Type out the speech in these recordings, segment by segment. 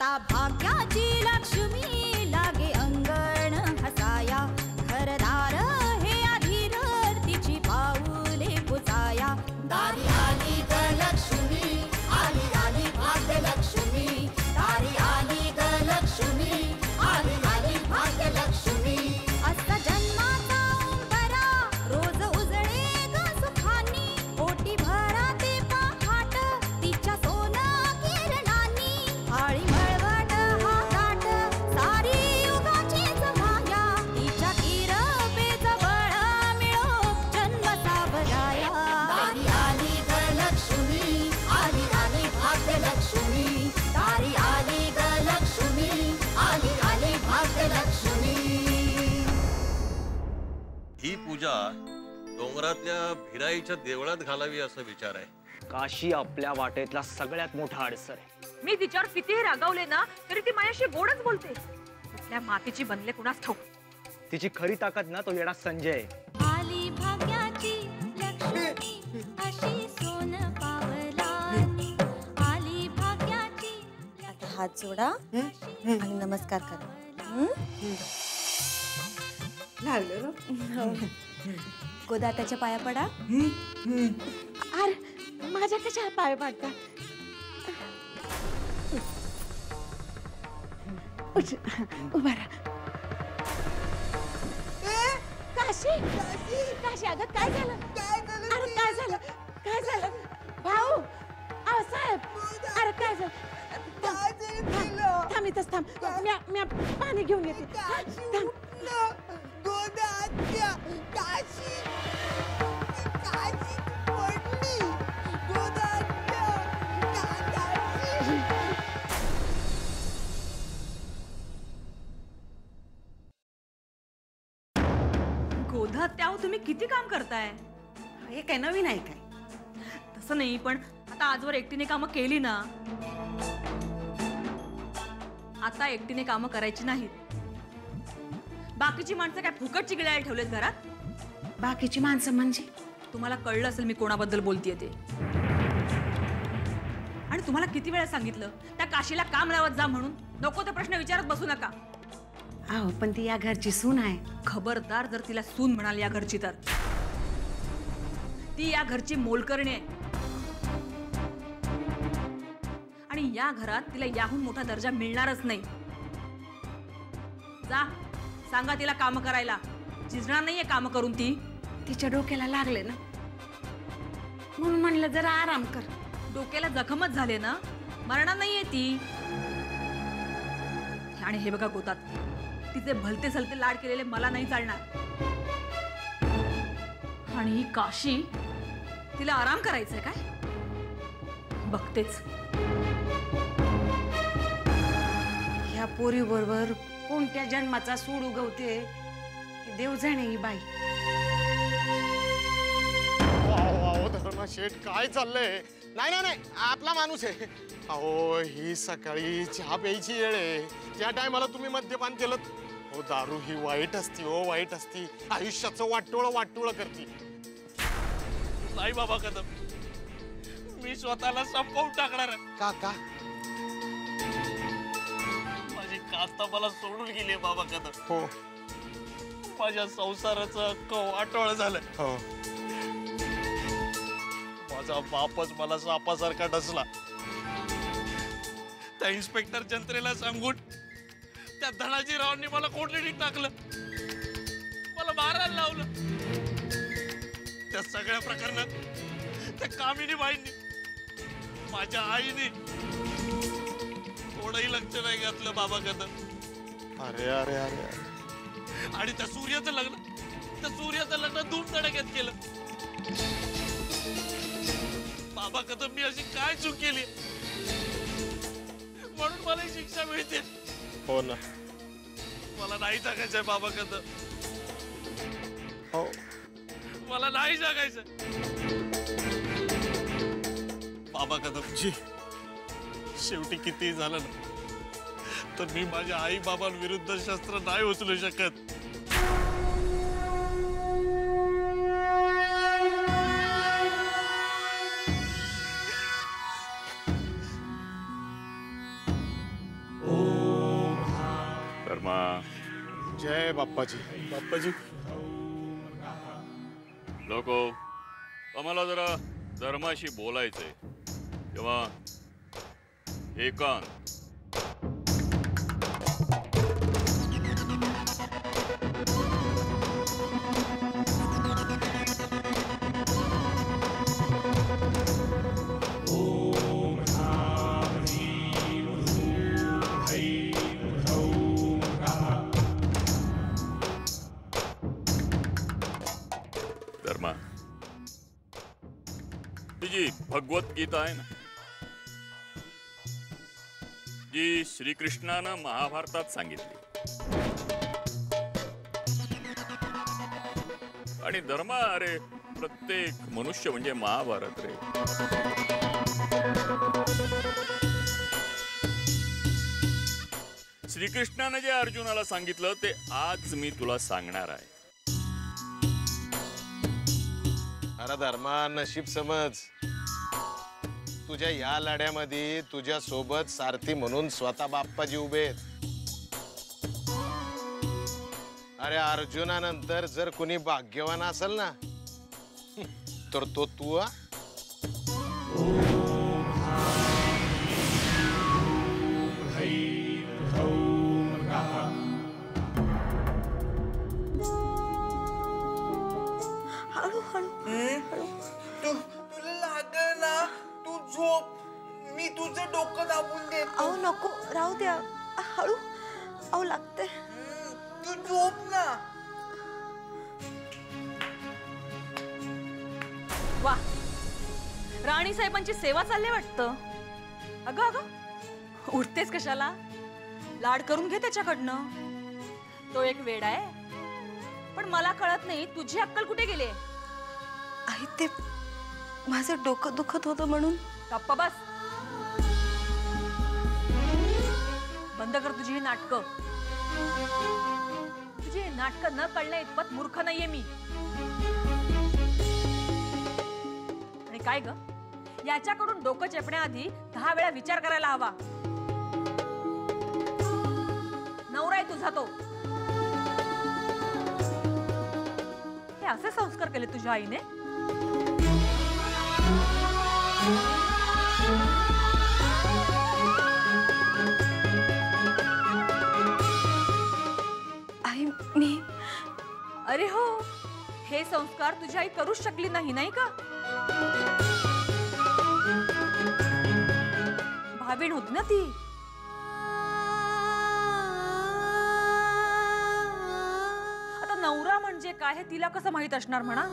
ता भाग्याची लक्ष्मी लागे अंगण हसाया घरदार हे अधीर तिची पाऊले पुजाया दारी आली ग लक्ष्मी आली आली भाग्यलक्ष्मी दारी आली ग लक्ष्मी आली आली भाग्यलक्ष्मी असा जन्माचा उंबरा रोज उजळे ग सुखानी ओटी भरा ते पहाट तिच्या सोना किरणांनी आळी मळवट हा ताट सारी युगाचीच माया तिच्या किरपेच बळ मिळो जन्म सावराया दारी आली ग लक्ष्मी आली आली भाग्यलक्ष्मी दारी आली ग लक्ष्मी आली आली भाग्यलक्ष्मी. ही पूजा डोंगरातल्या भिराईच्या देवळात घालावी असा विचार आहे. काशी आपल्या वाटेतला सगळ्यात मोठा अडसर आहे. मी तिच्यावर कितीही रागावले ना तरी ती माझ्याशी गोडच बोलते. कुठल्या मातीची बनले कुणास ठाऊक. तिची खरी ताकद ना तो येडा संजय आहे. आली भाग्याची लक्ष्मी अशी सोन पावलानी आली भाग्याची. आता हात जोडा आणि नमस्कार करा. गोदा त्याच्या पाया पडा. अरे माझ्या कशा पाय पाडता. उभा राहा. काशी काशी अगं काय झालं. अरे काय झालं काय झालं भाऊ. साहेब अरे काय झालं. थांब इथंच थांब. मी पाणी घेऊन येते. थांब. गोधा त्याव तुम्ही किती काम करताय. हे काय नवीन आहे काय. तसं नाही पण आता आजवर एकटीने कामं केली ना. आता एकटीने कामं करायची नाहीत. बाकीची माणसं काय फुकटची गिळायला ठेवलेत घरात. बाकीची माणसं म्हणजे तुम्हाला कळलं असेल मी कोणाबद्दल बोलतेय ते. आणि तुम्हाला किती वेळा सांगितलं त्या काशीला काम लावत जा म्हणून. नको ते प्रश्न विचारत बसू नका. अहो पण ती या घरची सून आहे. खबरदार जर तिला सून म्हणाल या घरची तर ती या घरची मोलकरणी आहे. आणि या घरात तिला याहून मोठा दर्जा मिळणारच नाही. जा सांगा तिला काम करायला. झिजणार नाहीये काम करून ती. तिच्या डोक्याला लागले ना म्हणून म्हणलं जरा आराम कर. डोक्याला जखमच झाले ना मरणार नाहीये ती. आणि हे बघा गोतात तिचे भलते सलते लाड केलेले मला नाही चालणार. आणि ही काशी तिला आराम करायचंय काय बघतेच. ह्या पोरी बरोबर कोणत्या जन्माचा सूड उगवते देव जाणे ही बाई. धर्मा शेठ काय चाललंय. नाही नाही नाही आपला माणूस आहे. अहो ही सकाळी चहा प्यायची वेळ आहे. त्या टायमाला तुम्ही मद्यपान केलं. हो दारू ही वाईट असती. हो वाईट असती. आयुष्याचं वाटोळं करती. नाही बाबा कदम मी स्वतःला संपवून टाकणार. का माझी कांता मला सोडून गेली बाबा कदम. हो माझ्या संसाराचं हक्क वाटोळ झालं. हो माझा बापच मला सापासारखा डसला. त्या इन्स्पेक्टर जंत्रेला सांगून त्या धनाजीरावांनी मला कोठडीत टाकलं. मला मारायला लावलं. त्या सगळ्या प्रकरणात त्या कामिनी बाईंनी माझ्या आईने थोडंही लक्ष नाही घातलं बाबा कदम. अरे अरे अरे आणि त्या सूर्याचं लग्न धूमधडाक्यात केलं. बाबा कदम मी अशी काय चूक केली म्हणून मला ही शिक्षा मिळते. हो ना मला नाही जगायचंय बाबा कदम. हो मला नाही जगायचं बाबा कदमजी. शेवटी किती झालं ना तर मी माझ्या आई बाबांविरुद्ध शस्त्र नाही उचलू शकत. बाप्पाजी. बाप्पाजी लोको, आम्हाला जरा धर्माशी बोलायचंय तेव्हा एकांत. धर्मा, तुझी भगवद्गीता आहे ना, जी श्रीकृष्णानं महाभारतात सांगितली. आणि धर्मा, अरे प्रत्येक मनुष्य म्हणजे महाभारत रे. श्रीकृष्णानं जे अर्जुनाला सांगितलं ते आज मी तुला सांगणार आहे. अरे धर्मा, नशीब समज, तुझ्या या लढ्यामध्ये तुझ्या सोबत सारथी म्हणून स्वतः बाप्पाजी उभे आहेत. अरे अर्जुनानंतर जर कोणी भाग्यवान असेल ना, तर तो तू. तुला लागल ना, तू झोप, मी तुझं डोकं दाबून देतो. अहो नको, राहू द्या, हळू. अहो लागते. तू झोप ना. वा, राणी साहेबांची सेवा चालली वाटतं. अगं अगं, उठतेस कशाला? लाड करून घे त्याच्याकडनं. तो एक वेडा आहे, पण मला कळत नाही तुझी अक्कल कुठे गेली. आई, ते माझं डोकं दुखत होतं म्हणून. गप्पा बस. बंद कर तुझी ही नाटकं. तुझी ही नाटकं न कळण्या इतपत मूर्ख नाहीये मी. आणि काय ग, याच्याकडून डोकं चेपण्याआधी 10 वेळा विचार करायला हवा. नवरा आहे तुझा तो. हे असे संस्कार केले तुझ्या आईने? आई, मी. अरे हो, हे संस्कार तुझी आई करूच शकली नाही का? भावीण होती ना ती. आता नवरा म्हणजे काय हे तिला कसं माहित असणार म्हणा.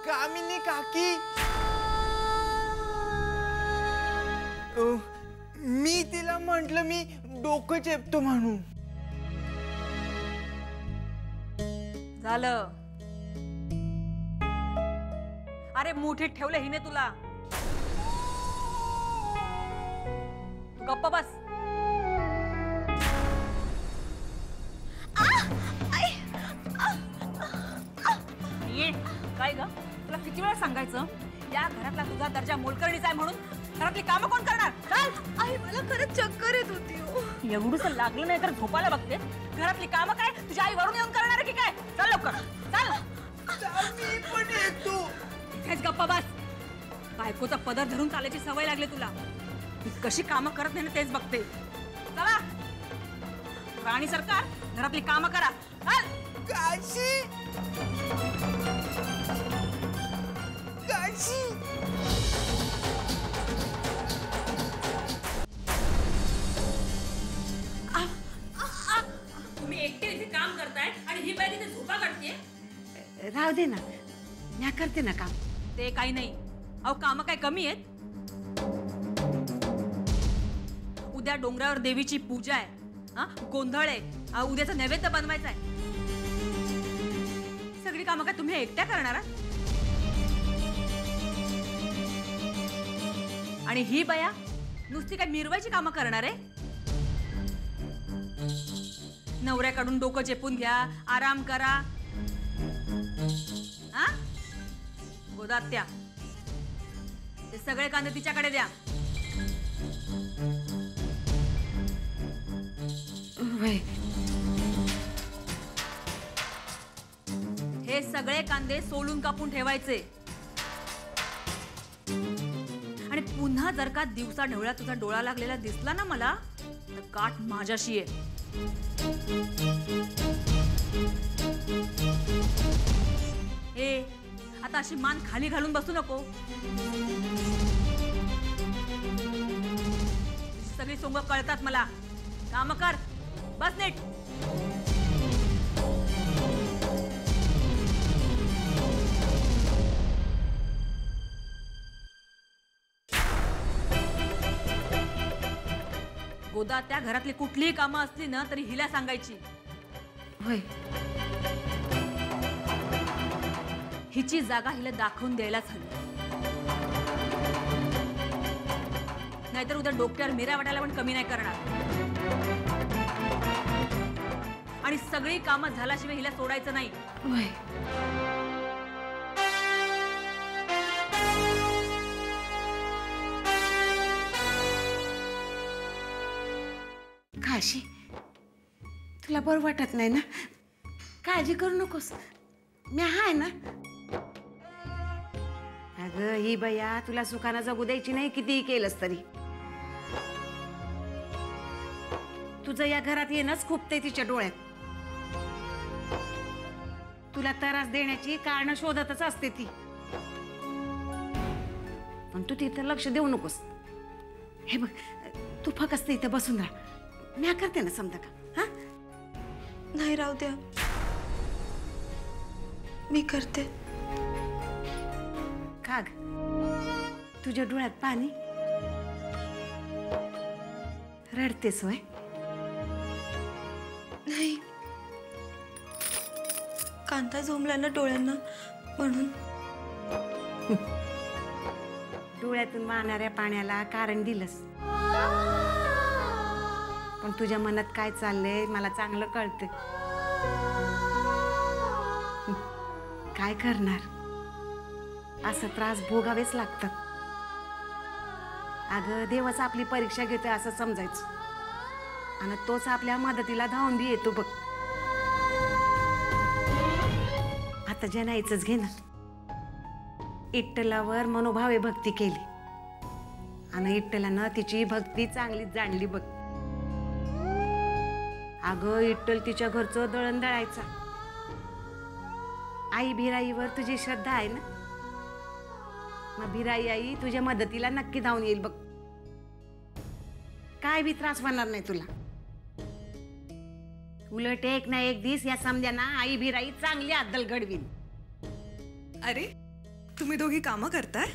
कामिनी काकी, मी तिला म्हंटल मी डोकं चेपतो म्हणून. झालं. अरे मुठीत ठेवलं हिने तुला. गप्प बस. ये, काय ग, तुला किती वेळा सांगायचं या घरातला तुझा दर्जा मोलकरणीचा आहे म्हणून. घरातली कामं कोण करणार? चल. आई, मला खरंच चक्कर येत होती. एवढूच लागलं नाही तर झोपायला बघते. घरातली कामं काय तुझ्या आई वरून येऊन करणार की काय? चल लवकर, चल. मी पण येतो. इथेच गप्पा बस. बायकोचा पदर धरून चालायची सवय लागली तुला. ती कशी कामं करत नाही तेच बघते. चला, राणी सरकार, घरातली कामं करा. काशी, काशी. तुम्ही एकटे इथे काम करताय आणि ही बाई तिथे झोपा काढते. राहू दे ना, मी करते ना काम. ते काही नाही. अहो, कामं काय कमी आहेत? उद्या डोंगरावर देवीची पूजा आहे. गोंधळ आहे. उद्याचा नैवेद्य बनवायचा आहे. सगळी कामं काय तुम्ही एकट्या करणार? आणि ही बाया नुसती काय मिरवायची कामं करणार आहे? नवऱ्याकडून डोकं चेपून घ्या, आराम करा. गोदात्या, ते सगळे कांदे तिच्याकडे द्या. वय हे सगळे कांदे सोलून कापून ठेवायचे. आणि पुन्हा जर का दिवसा ढवळ्या तुझा डोळा लागलेला दिसला ना मला, तर काठ माझ्याशी आहे. ए, आता अशी मान खाली घालून बसू नको. सगळी सोंग कळतात मला. काम कर, बस नीट. गोदा त्या घरातली कुठलीही कामं असली ना तरी हिला सांगायची. होय. हिची जागा हिला दाखवून द्यायलाच हवी. नाहीतर उद्या डोक्यावर मिऱ्या वाटायला पण कमी नाही करणार. आणि सगळी कामं झाल्याशिवाय हिला सोडायचं नाही. होय. काशी, तुला बरं वाटत नाही ना? काळजी करू नकोस, मी आहे ना. अगं ही बया तुला सुखानं जगू द्यायची नाही कितीही केलंस तरी. तुझं या घरात येणंच खूपते तिच्या डोळ्यात. तुला त्रास देण्याची कारण शोधतच असते ती. पण तू तिथं लक्ष देऊ नकोस. हे बघ, तू फक्त इथं बसून राहा. मी करते ना समजा का. हा, नाही राहू द्या, मी करते. काग, तुझ्या डोळ्यात पाणी. रडतेस होय? नाही, कांता झोंबला ना डोळ्यांना म्हणून. डोळ्यातून वाहणाऱ्या पाण्याला कारण दिलंस. पण तुझ्या मनात काय चाललंय मला चांगलं कळतंय. काय करणार, असं त्रास भोगावेच लागतात. अगं देवच आपली परीक्षा घेतोय असं समजायचं. आणि तोच आपल्या मदतीला धावून बी येतो बघ. आता जनाईचंच घे ना. इट्टलावर मनोभावे भक्ती केली आणि इट्टलानं तिची भक्ती चांगलीच जाणली बघ. अगं इट्टल तिच्या घरचं दळण दळायचा. आई भिराईवर तुझी श्रद्धा आहे ना, मग भिराई आई तुझ्या मदतीला नक्की धावून येईल बघ. काय बी त्रास होणार नाही तुला. उलट एक ना एक दिवस या समद्यांना आई भिराई चांगली अद्दल घडवीन. अरे, तुम्ही दोघी कामं करताय?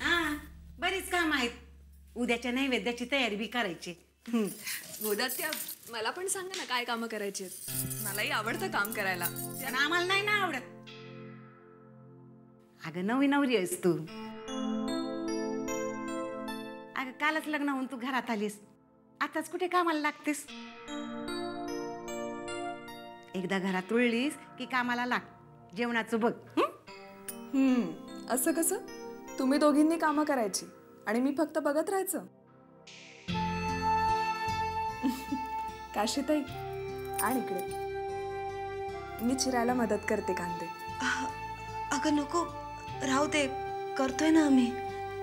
हा, बरीच काम आहेत. उद्याच्या नैवेद्याची तयारी बी करायची. गोदात्या, मला पण सांगा ना काय कामं करायची आहेत. मलाही आवडतं काम करायला. पण आम्हाला नाही ना आवडत. अगं नवी नवरी आहेस तू. अगं कालच लग्न होऊन तू घरात आलीस, आताच कुठे कामाला लागतेस? एकदा घरात रुळलीस की कामाला लाग. जेवणाचं बघ. असं कसं? तुम्ही दोघींनी कामं करायची आणि मी फक्त बघत राहायचं? काशीताई, आणि इकडे मी चिरायला मदत करते कांदे. अगं नको, राहू दे, करतोय ना आम्ही.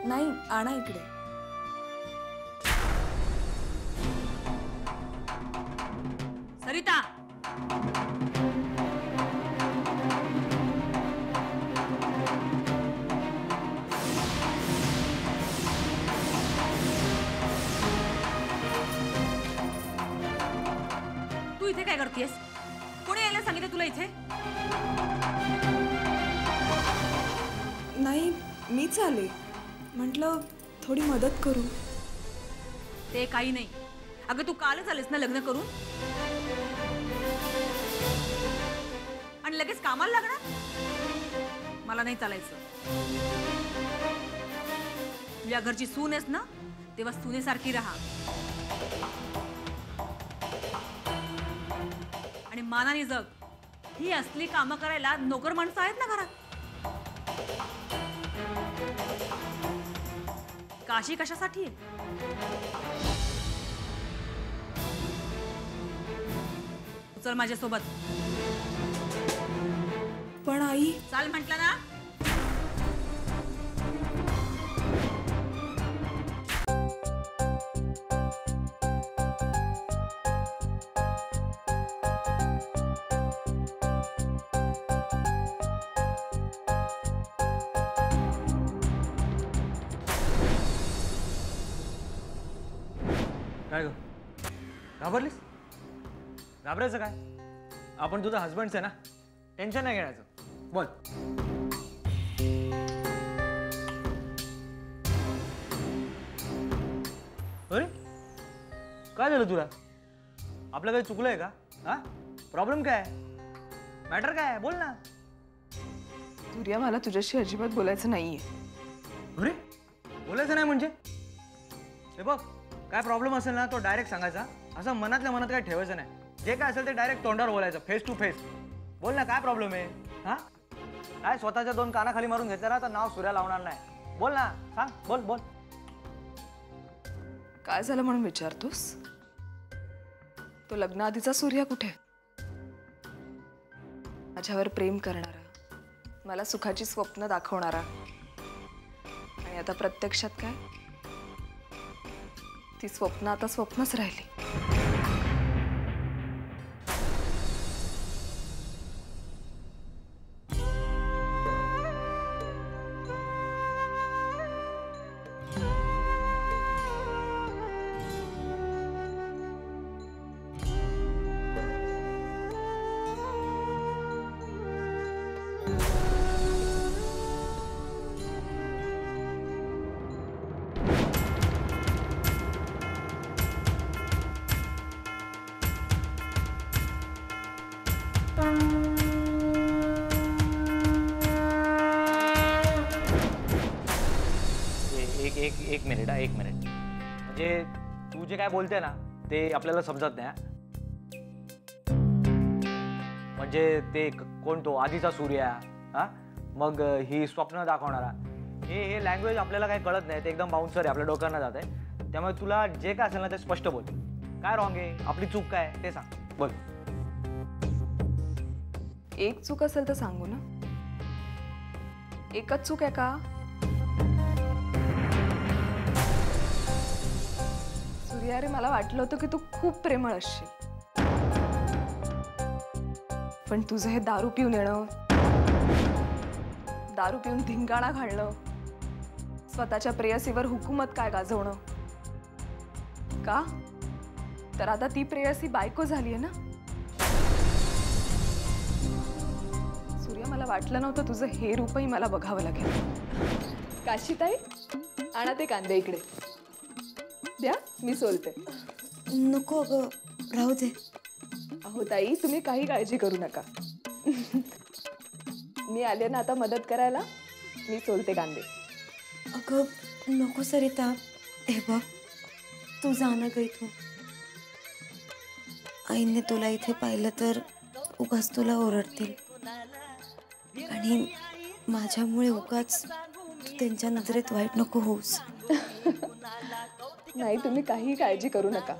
नाही, आणा इकडे. सरिता, तू इथे काय करतेस? कोणी यायला सांगितलं तुला इथे? नाही, मीच आले. म्हटलं थोडी मदत करू. ते काही नाही. अगं तू कालच आलीस ना लग्न करून, आणि लगेच कामाला लागणार? मला नाही चालायचं. तुझ्या घरची सून आहेस ना, तेव्हा सुनेसारखी राहा. आणि मानाने जग. ही असली कामं करायला नोकर माणसं आहेत ना घरात. काशी कशासाठी आहे? चल माझ्यासोबत. पण आई, चाल म्हटलं ना. काय ग घाबरलीस? घाबरायचं काय? आपण तुझा हस्बंडच आहे ना, टेन्शन नाही घेण्याचं. बोल. अरे काय झालं तुला? आपलं काही चुकलंय का? हा, प्रॉब्लेम काय आहे? मॅटर काय आहे? बोल ना. सूर्या, मला तुझ्याशी अजिबात बोलायचं नाहीये. अरे बोलायचं नाही म्हणजे? हे बघ, काय प्रॉब्लेम असेल ना तो डायरेक्ट सांगायचा. असं मनातल्या मनात काय ठेवायचं नाही. जे काय असेल ते डायरेक्ट तोंडावर बोलायचं, फेस टू फेस. बोल ना, काय प्रॉब्लेम आहे? हा, काय स्वतःच्या दोन कानाखाली मारून घेतलं ना तर नाव सूर्या लावणार नाही. बोल ना, सांग. बोल बोल. काय झालं म्हणून विचारतोस? तो लग्नाआधीचा सूर्या कुठे? माझ्यावर प्रेम करणारा, मला सुखाची स्वप्न दाखवणारा, आणि आता प्रत्यक्षात काय? ती स्वप्न आता स्वप्नच राहिली. एक मिनिट. म्हणजे तू जे काय बोलते ना ते आपल्याला समजत नाही. म्हणजे ते कोण तो आधीचा सूर्या, हा, मग ही स्वप्न दाखवणारा, हे लँग्वेज आपल्याला काही कळत नाही. ते एकदम बाउन्सर आहे, आपल्या डोक्यांना जात आहे. त्यामुळे तुला जे काय असेल ना ते स्पष्ट बोल. काय रॉंग आहे, आपली चूक काय ते सांग. बोल. एक चूक असेल तर सांगू ना. एकच चूक आहे का? सूर्या रे, मला वाटलं होतं की तू खूप प्रेमळ असशील, पण तुझं हे दारू पिऊन येणं, दारू पिऊन धिंगाणा घालणं, स्वतःच्या प्रेयसीवर हुकूमत काय गाजवणं, का तर आता ती प्रेयसी बायको झालीये ना. सूर्या, मला वाटलं नव्हतं तुझं हे रूपही मला बघावं लागेल. काशीताई, आणा ते कांदे इकडे द्या, मी सोलते. नको अगं, राहू दे. अहो ताई, तुम्ही काही काळजी करू नका. मी आले ना आता मदत करायला. मी सोलते कांदे. अगं नको सरिता, हे बघ, तू जा ना ग इथून. आईने तुला इथे पाहिलं तर उगाच तुला ओरडतील, आणि माझ्यामुळे उगाच त्यांच्या नजरेत वाईट नको होऊस. नाही, तुम्ही काही काळजी करू नका.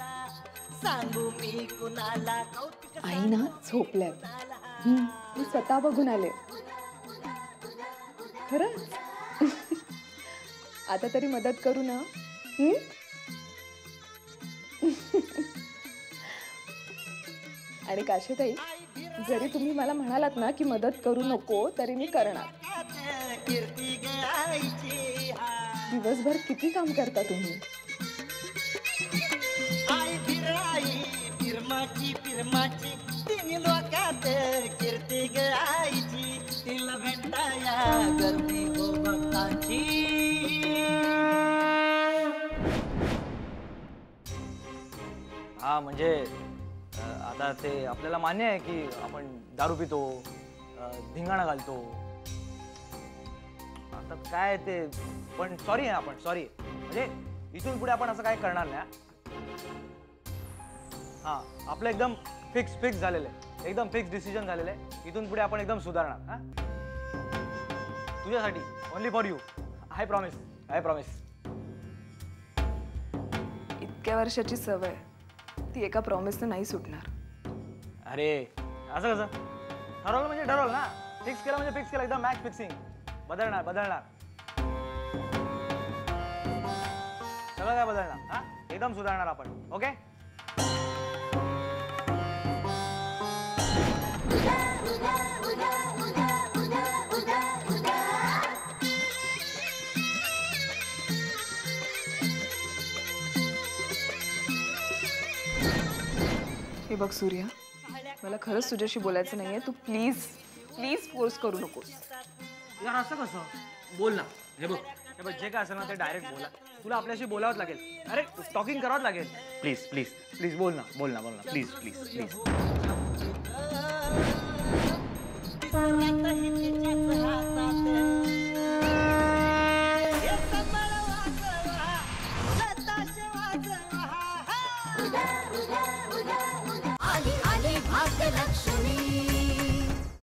आई ना झोपल्यात. मी स्वतः बघून आले. खरंच. आता तरी मदत करू ना. आणि काशीताई, जरी तुम्ही मला म्हणालात ना की मदत करू नको, तरी मी करणार. दिवसभर किती काम करता तुम्ही. हा, म्हणजे आता ते आपल्याला मान्य आहे की आपण दारू पितो, धिंगाणा घालतो. आता काय ते, पण सॉरी आहे, आपण सॉरी. म्हणजे इथून पुढे आपण असं काय करणार नाही. हा, आपलं एकदम फिक्स झालेलं आहे, एकदम फिक्स डिसिजन झालेलं आहे. इथून पुढे आपण एकदम सुधारणार. हा, तुझ्यासाठी, only for you. I promise. इतक्या वर्षाची सवय, ती एका प्रॉमिसने नाही सुटणार. अरे असं कसं ठरवलं म्हणजे ठरवलं ना. फिक्स केलं म्हणजे फिक्स केलं. एकदम मॅच फिक्सिंग. बदलणार बदलणार सगळं काय बदलणार. हा एकदम सुधारणार आपण. ओके. हे बघ सूर्या, मला खरंच तुझ्याशी बोलायचं नाहीये. तू प्लीज प्लीज फोर्स करू नकोस. यार असं कसं. बोल ना. हे बघ जे काय असेल ना ते डायरेक्ट बोला. तुला आपल्याशी बोलावंच लागेल. अरे टॉकिंग करावंच लागेल. प्लीज प्लीज प्लीज बोल ना बोल ना बोल ना प्लीज प्लीज प्लीज.